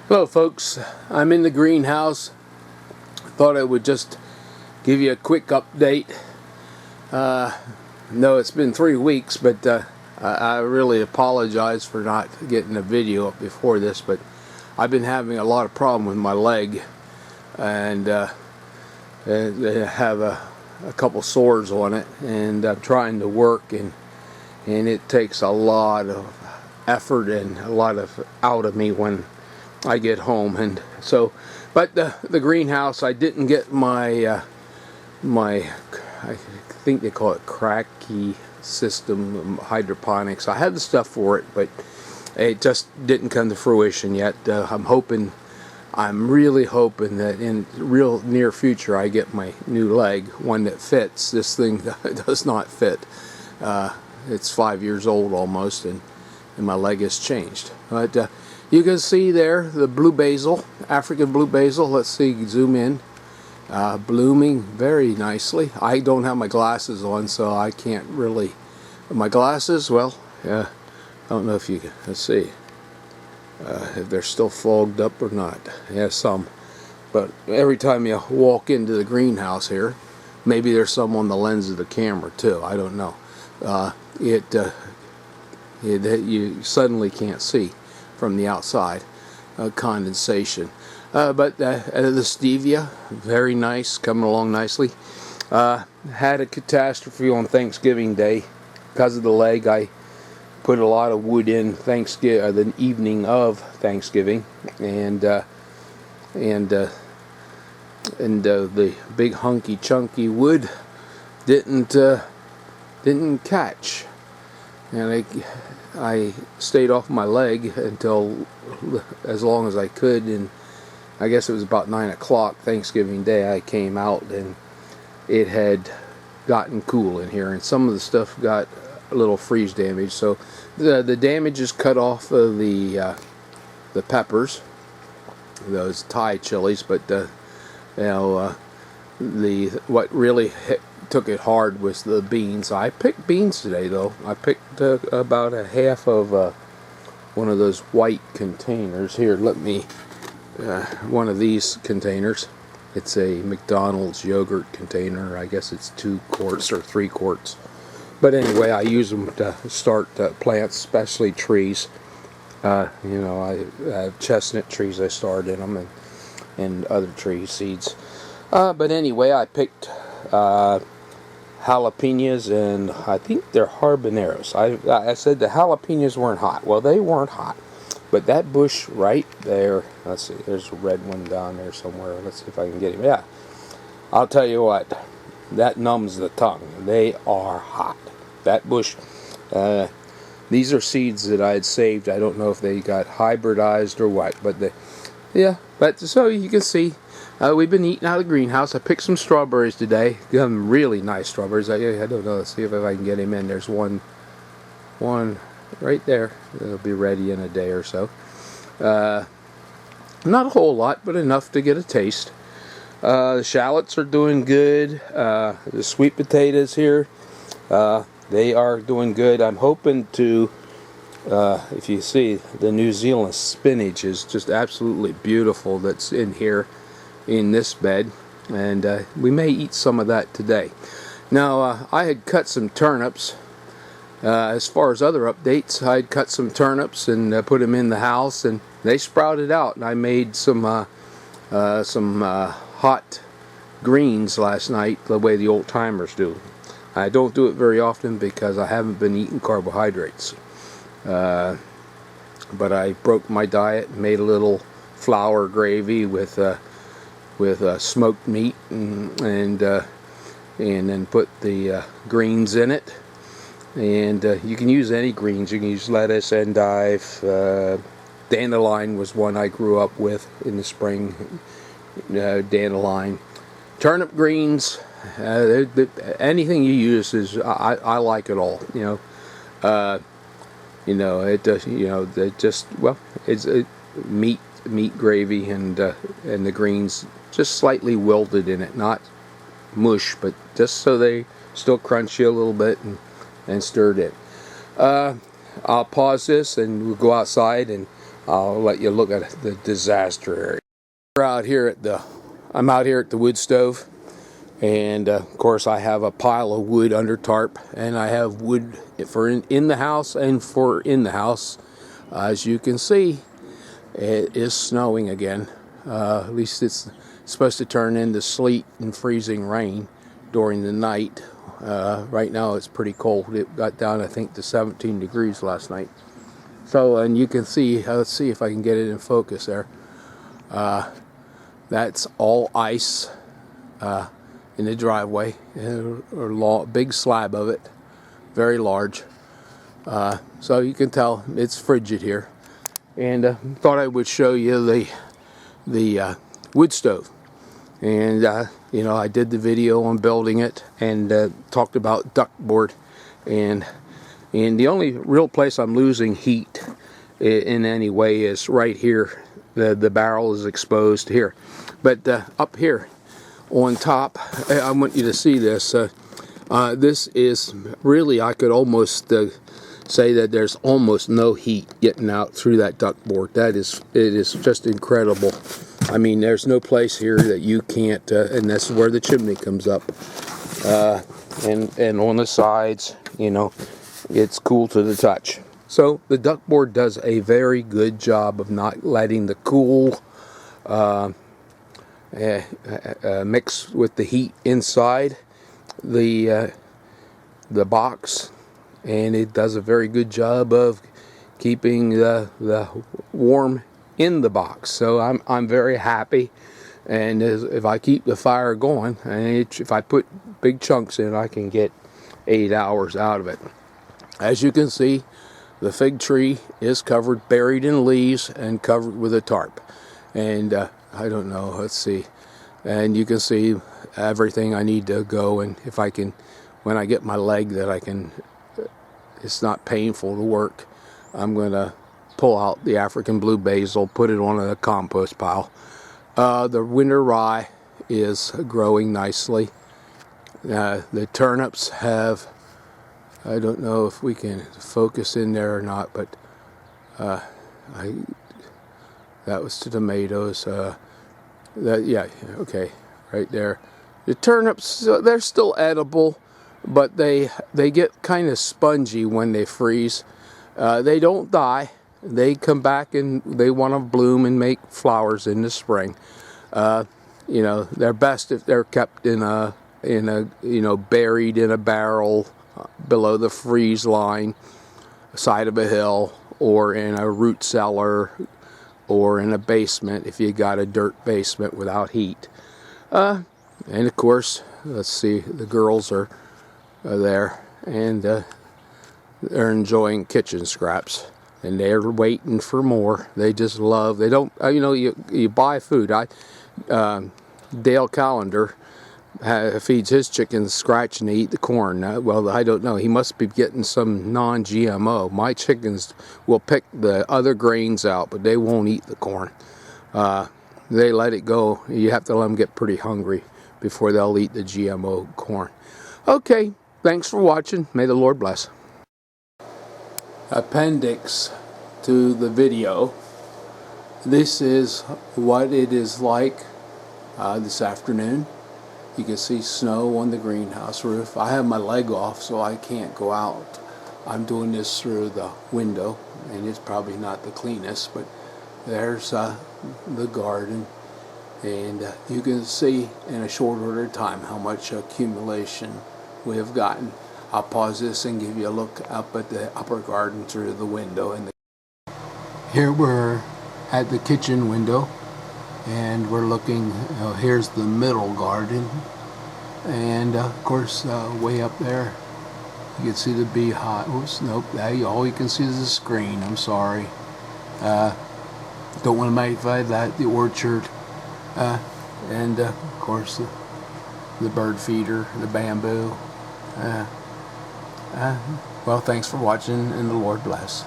Hello folks, I'm in the greenhouse. Thought I would just give you a quick update. No, it's been 3 weeks, but I really apologize for not getting a video up before this, but I've been having a lot of problem with my leg, and I have a couple sores on it, and I'm trying to work, and it takes a lot of effort and a lot of out of me when I get home. And so, but the greenhouse, I didn't get my I think they call it cracky system hydroponics. I had the stuff for it, but it just didn't come to fruition yet. I'm really hoping that in real near future I get my new leg, one that fits. This thing does not fit. It's 5 years old almost, and my leg has changed. But you can see there the blue basil, African blue basil. Let's see, zoom in. Blooming very nicely. I don't have my glasses on, so I can't really. My glasses, well, I don't know if you can. Let's see if they're still fogged up or not. Yeah, some. But every time you walk into the greenhouse here, maybe there's some on the lens of the camera too. I don't know. You suddenly can't see from the outside, condensation. But the stevia, very nice, coming along nicely. Had a catastrophe on Thanksgiving Day because of the leg. I put a lot of wood in the evening of Thanksgiving, and the big hunky chunky wood didn't catch, and I stayed off my leg until as long as I could, and I guess it was about 9 o'clock Thanksgiving Day I came out, and it had gotten cool in here, and some of the stuff got a little freeze damage. So the damage is cut off of the peppers, those Thai chilies, but what really took it hard was the beans. I picked beans today, though. I picked about a half of one of those white containers. Here, let me, one of these containers. It's a McDonald's yogurt container. I guess it's 2 quarts or 3 quarts. But anyway, I use them to start plants, especially trees. I have chestnut trees I started in them, and other tree seeds. But anyway, I picked jalapenos, and I think they're habaneros. I said the jalapenos weren't hot. Well, they weren't hot. But that bush right there, let's see, there's a red one down there somewhere. Let's see if I can get him. Yeah, I'll tell you what, that numbs the tongue. They are hot. That bush, these are seeds that I had saved. I don't know if they got hybridized or what, but but so you can see, we've been eating out of the greenhouse. I picked some strawberries today. Some really nice strawberries. I don't know. Let's see if I can get him in. There's one right there. It'll be ready in a day or so. Not a whole lot, but enough to get a taste. The shallots are doing good. The sweet potatoes here, they are doing good. I'm hoping to, if you see, the New Zealand spinach is just absolutely beautiful. That's in here in this bed, and we may eat some of that today. Now, I had cut some turnips. As far as other updates, I'd cut some turnips and put them in the house, and they sprouted out, and I made some hot greens last night, the way the old timers do. I don't do it very often because I haven't been eating carbohydrates, but I broke my diet and made a little flour gravy with smoked meat, and then put the greens in it. And you can use any greens. You can use lettuce, endive, dandelion was one I grew up with in the spring. Dandelion, turnip greens, anything you use is I like it all. It's meat gravy, and the greens just slightly wilted in it, not mush, but just so they still crunchy a little bit, and stirred it. I'll pause this and we'll go outside and I'll let you look at the disaster area. I'm out here at the wood stove, and of course I have a pile of wood under tarp, and I have wood for in the house and for in the house. As you can see, it is snowing again. At least it's supposed to turn into sleet and freezing rain during the night. Right now it's pretty cold. It got down, I think, to 17 degrees last night. So, and you can see, let's see if I can get it in focus there. That's all ice in the driveway, a big slab of it, very large. So you can tell it's frigid here. And thought I would show you the wood stove. And you know, I did the video on building it and talked about ductboard, and the only real place I'm losing heat in any way is right here. The barrel is exposed here, but up here on top, I want you to see this. This is really, I could almost say that there's almost no heat getting out through that ductboard. It is just incredible. I mean, there's no place here that you can't, and that's where the chimney comes up. And on the sides, you know, it's cool to the touch. So the ductboard does a very good job of not letting the cool mix with the heat inside the box, and it does a very good job of keeping the warm in the box. So I'm very happy, and if I keep the fire going, and if I put big chunks in, I can get 8 hours out of it. As you can see, the fig tree is buried in leaves and covered with a tarp. And I don't know, let's see. And you can see everything I need to go, and if I can, when I get my leg that I can, it's not painful to work, I'm going to pull out the African blue basil, put it on a compost pile. The winter rye is growing nicely. The turnips have, I don't know if we can focus in there or not, but that was the tomatoes. Yeah, okay, right there. The turnips, they're still edible, but they get kind of spongy when they freeze. They don't die. They come back and they want to bloom and make flowers in the spring. You know, they're best if they're kept in a you know, buried in a barrel below the freeze line, side of a hill, or in a root cellar, or in a basement if you got a dirt basement without heat. And of course, let's see, the girls are there, and they're enjoying kitchen scraps, and they're waiting for more. They just love, they don't, you know, you buy food. Dale Callender feeds his chickens scratch and they eat the corn. Well, I don't know. He must be getting some non-GMO. My chickens will pick the other grains out, but they won't eat the corn. They let it go. You have to let them get pretty hungry before they'll eat the GMO corn. Okay, thanks for watching. May the Lord bless. Appendix to the video. This is what it is like this afternoon. You can see snow on the greenhouse roof. I have my leg off, so I can't go out. I'm doing this through the window, and it's probably not the cleanest, but there's the garden, and you can see in a short order of time how much accumulation we have gotten. I'll pause this and give you a look up at the upper garden through the window. Here we're at the kitchen window, and we're looking, here's the middle garden, and of course way up there you can see the beehive. Oops, nope, all you can see is the screen. I'm sorry, don't want to magnify that, the orchard, and of course the bird feeder, the bamboo. Well, thanks for watching, and the Lord bless.